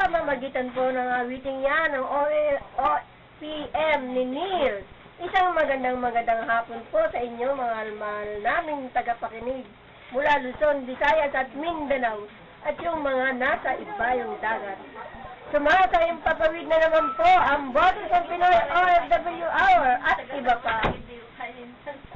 pamamagitan po ng awiting yan ng OPM ni Neil. Isang magandang hapon po sa inyo mga mahal naming tagapakinig mula Luzon, Visayas at Mindanao at yung mga nasa ibayong dagat. Sumasayang papawid na naman po ang Boses ng Pinoy OFW Hour at iba pa.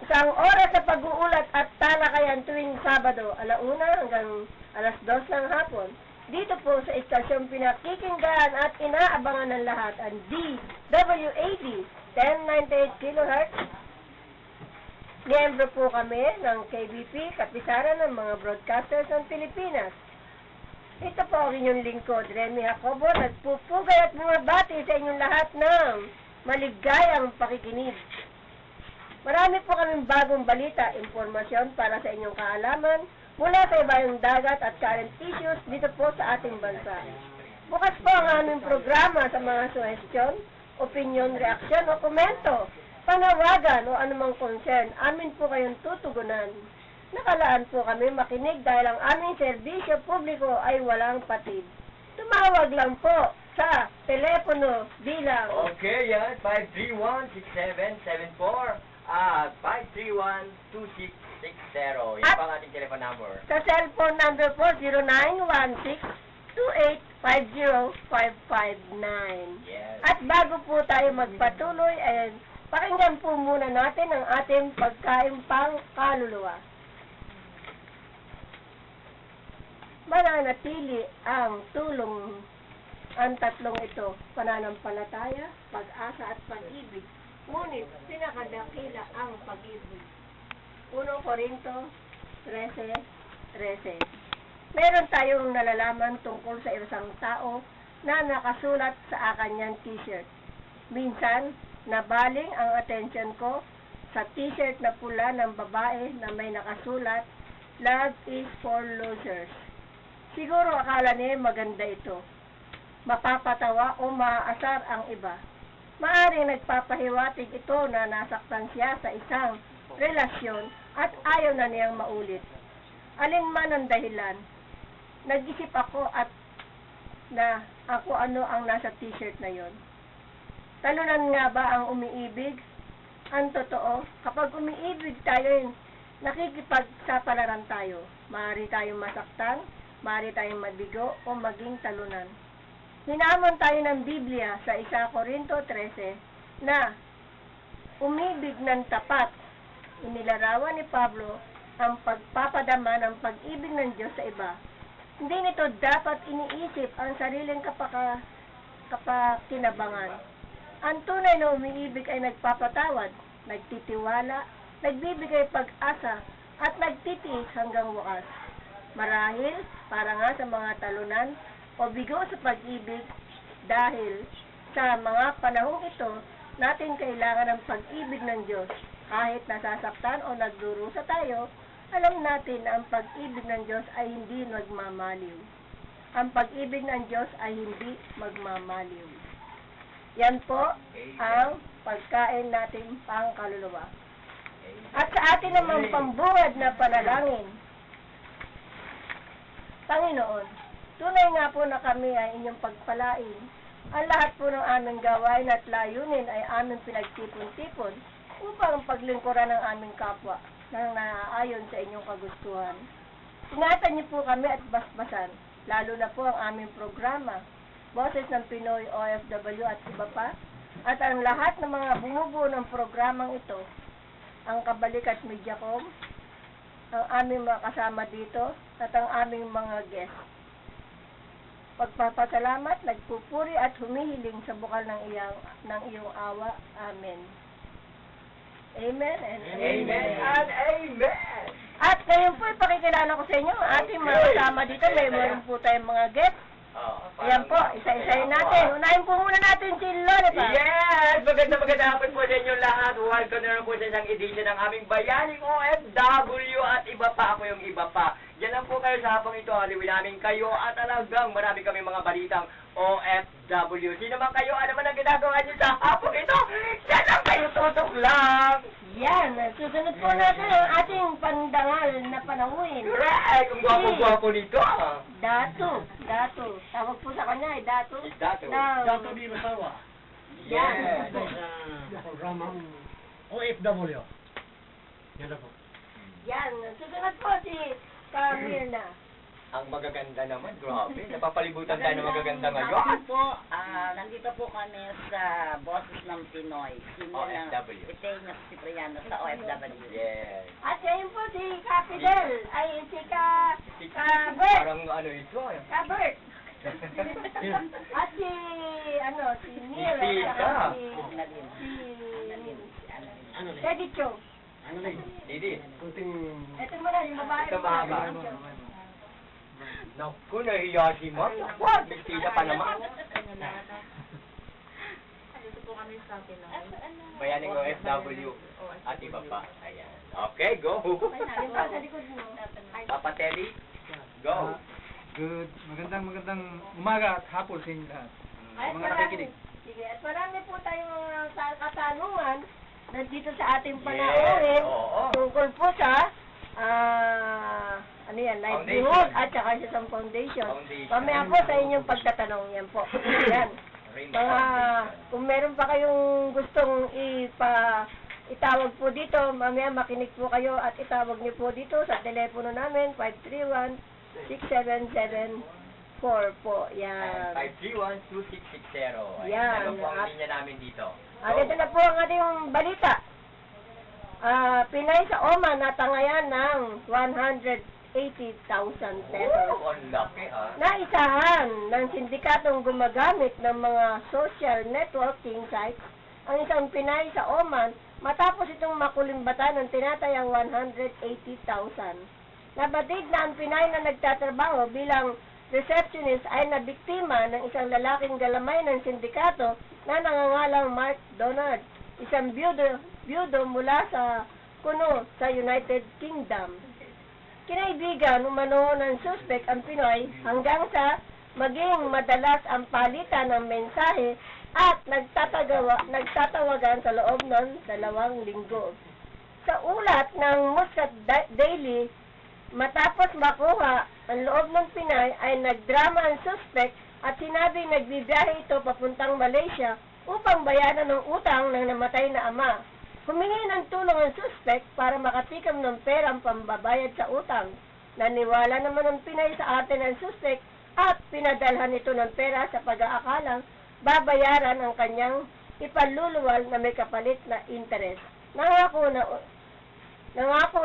Isang oras sa pag-uulat at talakayan tuwing Sabado, 1:00 hanggang 2:00 ng hapon. Dito po sa istasyong pinakikinggan at inaabangan ng lahat ang DWAD 1098 kHz. Miyembro po kami ng KBP, Kapisaran ng mga Broadcasters ng Pilipinas. Ito po ang inyong lingkod, Remy Jacobo, nagpupugay at bumabati sa inyong lahat ng maligayang pakikinig. Marami po kaming bagong balita, impormasyon para sa inyong kaalaman mula sa ibayong dagat at current issues dito po sa ating bansa. Bukas po ang aming programa sa mga suhestyon, opinion, reaksyon o komento, panawagan o anumang concern. Amin po kayong tutugunan. Nakalaan po kami makinig dahil ang aming serbisyo publiko ay walang patid. Tumawag lang po sa telepono bilang Okay, yan. 531-6774 at 531-2660. Yan At pa ang ating telephone number. sa cellphone number po 0916-2850-559. Yes. At bago po tayo magpatuloy, pakinggan po muna natin ang ating pagkain pang kaluluwa. Mananatili ang tulong ang tatlong ito, pananampalataya, pag-asa at pag-ibig. Ngunit pinakadakila ang pag-ibig. 1 Corinto 13:13. Meron tayong nalalaman tungkol sa isang tao na nakasulat sa kanyang t-shirt. Minsan, nabaling ang atensyon ko sa t-shirt na pula ng babae na may nakasulat, "Love is for losers." Siguro akala niya maganda ito. Mapapatawa o maaasar ang iba. Maaring nagpapahiwatig ito na nasaktan siya sa isang relasyon at ayaw na niyang maulit. Alin man ang dahilan, nag-isip ako at na ako ano ang nasa t-shirt na yon. Talunan nga ba ang umiibig? Ang totoo, kapag umiibig tayo, nakikipagsapalaran tayo. Maaari tayong masaktan, maaari tayong mabigo o maging talunan. Hinamon tayo ng Biblia sa 1 Corinto 13 na umibig ng tapat. Inilarawan ni Pablo ang pagpapadama ng pag-ibig ng Diyos sa iba. Hindi nito dapat iniisip ang sariling kapakinabangan. Ang tunay na umiibig ay nagpapatawad, nagtitiwala, nagbibigay pag-asa, at nagtitiis hanggang wakas. Marahil, para nga sa mga talunan o bigo sa pag-ibig, dahil sa mga panahong ito, natin kailangan ng pag-ibig ng Diyos. Kahit nasasaktan o nagdurusa tayo, alam natin na ang pag-ibig ng Diyos ay hindi magmamaliw. Ang pag-ibig ng Diyos ay hindi magmamaliw. Yan po ang pagkain natin pang kaluluwa. At sa atin namang pambuwad na panalangin, Panginoon, tunay nga po na kami ay inyong pagpalain. Ang lahat po ng aming gawain at layunin ay aming pinagtipon-tipon upang paglingkuran ng aming kapwa nang naaayon sa inyong kagustuhan. Ingatan niyo po kami at basbasan, lalo na po ang aming programa, Boses ng Pinoy OFW at iba pa, at ang lahat ng mga bumubuo ng programang ito, ang Kabalikat Mediacom, ang aming mga kasama dito, at ang aming mga guests. Pagpapasalamat, nagpupuri at humihiling sa bukal ng iyong awa. Amen. Amen and amen. And amen. At ngayon po, ipakikilala ko sa inyo ang ating mga kasama dito. Meron po tayong mga guests. Ayan po, isa-isahin natin. Unahin po muna natin si Lollipop. Yes! Magandang hapon po sa inyo lahat. Welcome na po sa isang edition ng aming Bayaning OFW at iba pa ako yung iba pa. Yan lang po kayo sa hapong ito. Aliwin namin kayo at talagang marami kami mga balitang OFW. Sino man kayo, ano man ang ginagawa niyo sa hapong ito? Yan lang kayo, tutok lang! Yan, susunod po natin ang ating pandangal na pananguin. Correct! Ang gwapo-gwapo nito. Dato. Tawag po sa kanya ay Dato. Dato. Dato di Masawa. Yan. Ito sa programang OFW. Yan na po. Yan, susunod po si Camirna. Ang magaganda naman, grabe. Napapalibutan tayo ng magaganda Hapon ngayon. po, nandito po kami sa Boses ng Pinoy. Senior ng OFW. Iteño Cipriano sa OFW. Yes. At ngayon po si Capidel, ay si Bert. Parang ano ito eh. Bert. At si Neil. Si at saka Tita. Ano rin? Teddy Cho. Ano rin? Didi. Kunting... Ito muna, yung babae. Ito mahaba. Naku, nahiya si Ma'am. Naku, bestida pa naman. Dito po kami sa Pinoy. Bayaning OFW at iba pa. Ayan. Okay, go. Yung pa sa likod mo. Papa Telly, go. Good. Magandang umaga at hapon sa inyo lahat. Ay, Mga nakikinig. Sige, at marami po tayong mga katanungan nandito sa ating Yes, panauhin oo. tungkol po sa livelihood Foundation. at saka sa isang foundation. Foundation. Mamaya po sa inyong pagtatanong yan po. Yan. Rain Mga, Foundation. kung meron pa kayong gustong itawag po dito, mamaya makinig po kayo at itawag niyo po dito sa telepono namin, 531-6774 po. Yan. 531-2660. Yan. Ano po ang linya namin dito? At ito na po ang ating balita. Pinay sa Oman natangayan ng 180,000 pesos. Oh, ang laki ah. Naisahan ng sindikatong gumagamit ng mga social networking sites ang isang Pinay sa Oman matapos itong makulimbatan ng tinatayang 180,000. Nabatid na ang Pinay na nagtatrabaho bilang receptionist ay nabiktima ng isang lalaking galamay ng sindikato na nangangalang Mark Donald, isang byudo mula sa Kuno sa United Kingdom. Kinaibigan umano ng suspect ang Pinoy hanggang sa maging madalas ang palitan ng mensahe at nagtatawagan sa loob ng 2 linggo. Sa ulat ng Muscat Daily, matapos makuha ang loob ng Pinay ay nagdrama ang suspect at sinabing nagbibiyahe ito papuntang Malaysia upang bayaran ng utang ng namatay na ama. Humingi ng tulong ang suspect para makatikam ng perang pambabayad sa utang. Naniwala naman ang Pinay sa ate ng suspect at pinadalhan ito ng pera sa pag-aakalang babayaran ang kanyang ipaluluwal na may kapalit na interest. Nangako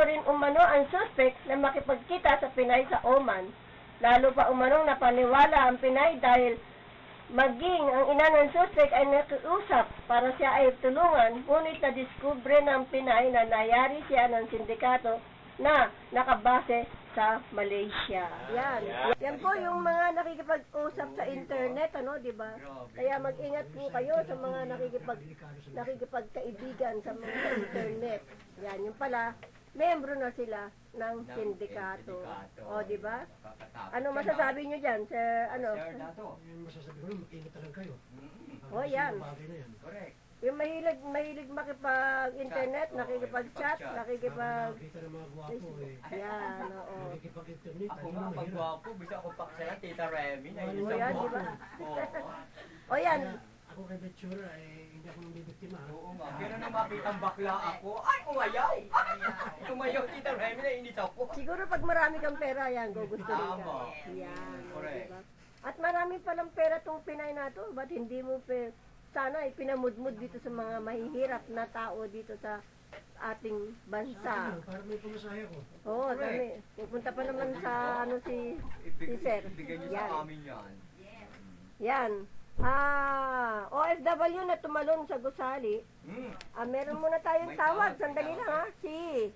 rin umano ang suspect na makipagkita sa Pinay sa Oman. Lalo pa umanong napaniwala ang Pinay dahil maging ang ina ng suspect ay nakiusap para siya ay tulungan, ngunit na-discover ng Pinay na nayari siya ng sindikato na nakabase sa Malaysia. Yan. Yan po yung mga nakikipag-usap sa internet, di ba? Kaya mag-ingat po kayo sa mga nakikipagkaibigan sa mga internet. Yan, yung pala, membro na sila ng sindikato. O, di ba? Ano masasabi nyo dyan, Sir, Sir Dato. Yung masasabi ko lang, mag-ingat lang kayo. O, yan. Bagay na yan. Correct. Yung mahilig makipag-internet, nakikipag-chat, nakikipag... Nakita ng mga gwapo eh. Yan, oo. Nakikipag-internet. Ako ano, nga, pag mahirap. gwapo, bisa ako paksalan, Tita Remy. O, yan, di ba? Oo. O, yan. Kaya ako kay Betsura, hindi ako nang bibiktima. Oo nga. Pero nung makitang bakla ako, ay, umayaw! Umayaw, Tita Remy, nainis ako. Siguro pag marami kang pera, yan, gugustuhin ka. Tama. Yan, o, Correct. diba? At marami palang pera tong Pinay na to, ba't hindi mo sana ipinamudmud dito sa mga mahihirap na tao dito sa ating Sa bansa. akin, para may pumasaya ko. Oo, dami. Pupunta pa naman sa si Sir. Ibigay niyo Yan. sa amin yan. Yan. OFW na tumalon sa gusali. Meron muna tayong May tawag. tawag, Sandali may lang ha. Si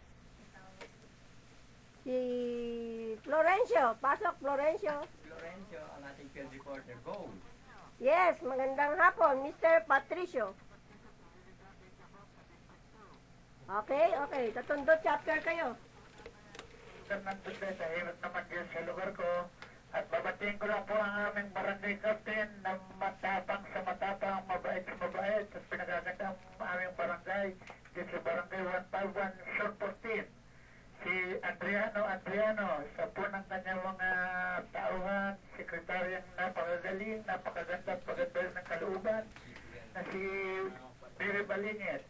Florencio. Pasok, Florencio. Florencio, ang ating field reporter, go! Yes, magandang hapon, Mr. Patricio. Okay. Sa Tondo chapter kayo. Nandun sa hirap naman dyan sa lugar ko. At babatiin ko lang po ang aming barangay captain na matapang sa matapang, mabait sa mabait. At pinagaganda ang aming barangay dito sa barangay Sekretaryang napakagaling, napakaganda at maganda rin ng kalooban na si Mary Balingit.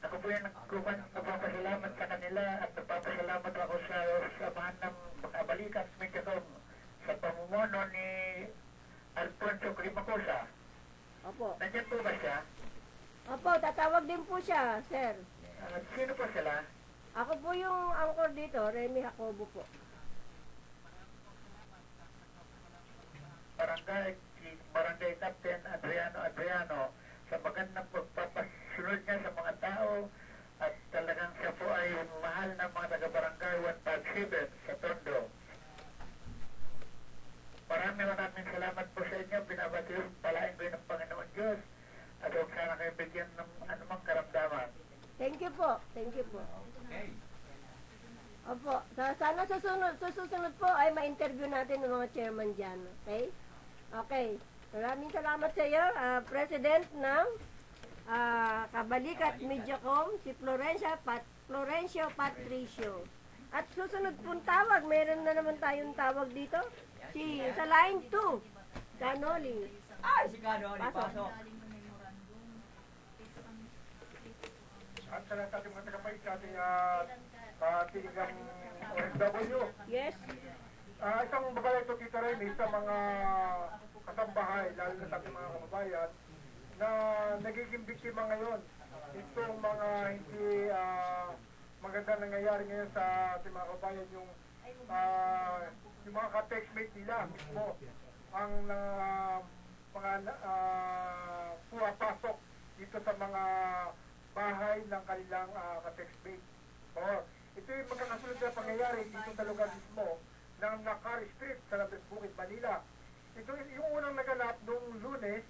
Ako po yung nagpapasalamat sa kanila at nagpapasalamat ako sa samahan ng mga balikat Medjacom sa pamumuno ni Alfonso Climacosa. Opo. Nandiyan po ba siya? Opo, tatawag din po siya, sir. Sino po sila? Ako po yung anchor dito, Remy Jacobo po. Barangay Captain Adriano sa magandang pagpapasunod niya sa mga tao at talagang siya po ay mahal ng mga taga-barangay 157 sa Tondo. Maraming salamat po sa inyo. Binabati yung palain ko ng Panginoon Diyos at huwag sana kayo bigyan ng anumang karamdaman. Thank you po. Thank you po. Opo. Sana susunod po ay ma-interview natin ng mga chairman dyan. Okay? Okay. Maraming salamat sa iyo, President ng Kabalikat Mediacom, si Florencio Patricio. At susunod pong tawag, meron na naman tayong tawag dito. Sa line 2, Canoli. Ay, si Canoli, Pasok. pasok. At sa lahat ating mga tagapahit sa ating tinigang OFW. Yes. Isang babae ito, Tita Remy, sa mga kasambahay, lalo na sa ating mga kababayan, na nagiging biktima ngayon. Itong mga hindi maganda nangyayari ngayon sa ating mga kababayan, yung mga ka-textmate nila mismo ang mga pumapasok dito sa mga bahay ng kanilang ka-textmate. Ito yung magkakasunod na pangyayari dito sa lugar mismo ng naka-restrict sa Labes Bukid, Manila. Ito yung unang naganap noong Lunes,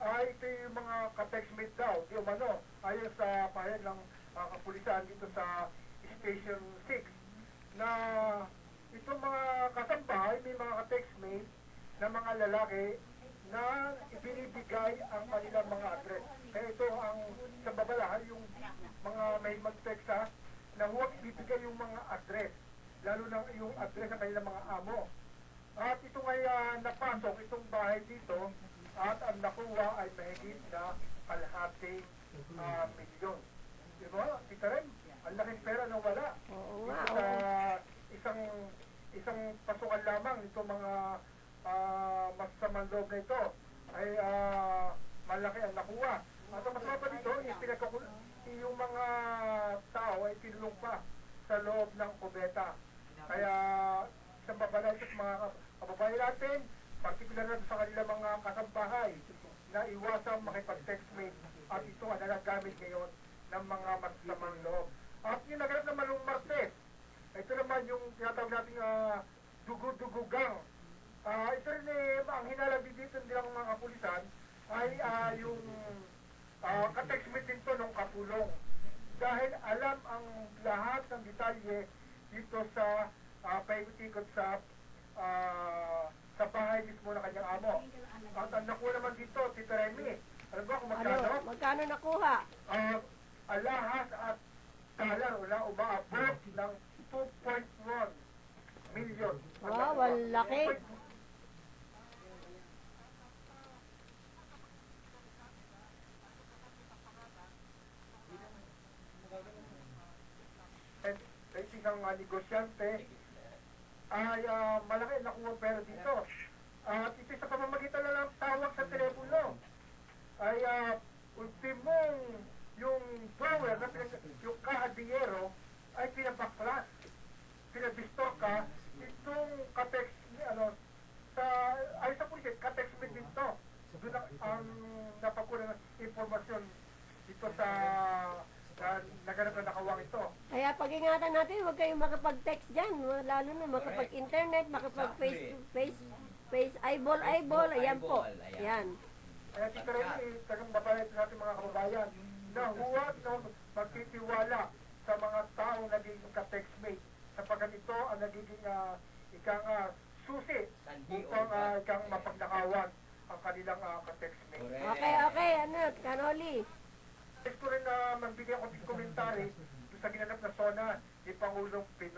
ito yung mga ka-textmate daw, di umano, ayon sa pahayag ng kapulisan dito sa Station 6, na itong mga kasambahay, may mga ka-textmate na mga lalaki na ibinibigay ang kanilang mga address. Kaya ito ang sa babala, yung mga may mag-text na huwag ibibigay yung mga address, lalo na yung address ng kanilang mga amo. At ito ngay napasok itong bahay dito at ang nakuha ay mahigit na kalahating milyon. Diba? Tita Ren, ang laking pera na wala. Oo Dito nga. sa isang pasukan lamang ito mga masasamang loob na ito ay malaki ang nakuha. At ang masama pa dito, yung mga tao ay tinulong pa sa loob ng kubeta. Kaya isang babalay sa mga kababayan natin, particular na sa kanila mga kasambahay, na iwasang makipag-textmate at ito ang nagagamit ngayon ng mga masasamang loob. At yung naganap naman ng Martes, ito naman yung tinatawag nating dugo-dugugang. Ito rin ang hinalabi dito nilang mga kapulisan ay yung ka-textmate din to ng kapulong. Dahil alam ang lahat ng detalye dito sa paikot-ikot sa bahay mismo ng kanyang amo. At ang nakuha naman dito, Tita Remy, alam ba kung magkano? Magkano nakuha? Alahas at dollar wala umaabot ng 2.1 million. Wow, ang laki. Kahit isang negosyante ay malaki nakuha pera dito. At ito sa pamamagitan na lang tawag sa telepono ay ultimong yung drawer na yung kahadiyero ay pinabaklas, pinabistorka itong katex sa pulis, ka-textmate din to. Doon ang napakuha ng informasyon dito sa naganap na nakawang ito. Kaya pag-ingatan natin, huwag kayong makapag-text dyan. Lalo na makapag-internet, makapag-face, eyeball, ayan po. Ayan. Kaya Tita Remy, tagang babae natin mga kababayan, na huwag na magtitiwala sa mga taong nagiging ka-textmate sapagkat ito ang nagiging ikang susi upang ikang mapagnakawan ang kanilang ka-textmate. Okay, Canoli. Gusto rin na magbigay ako ng komentary sa ginanap na zona ni Pangulong Pinoy.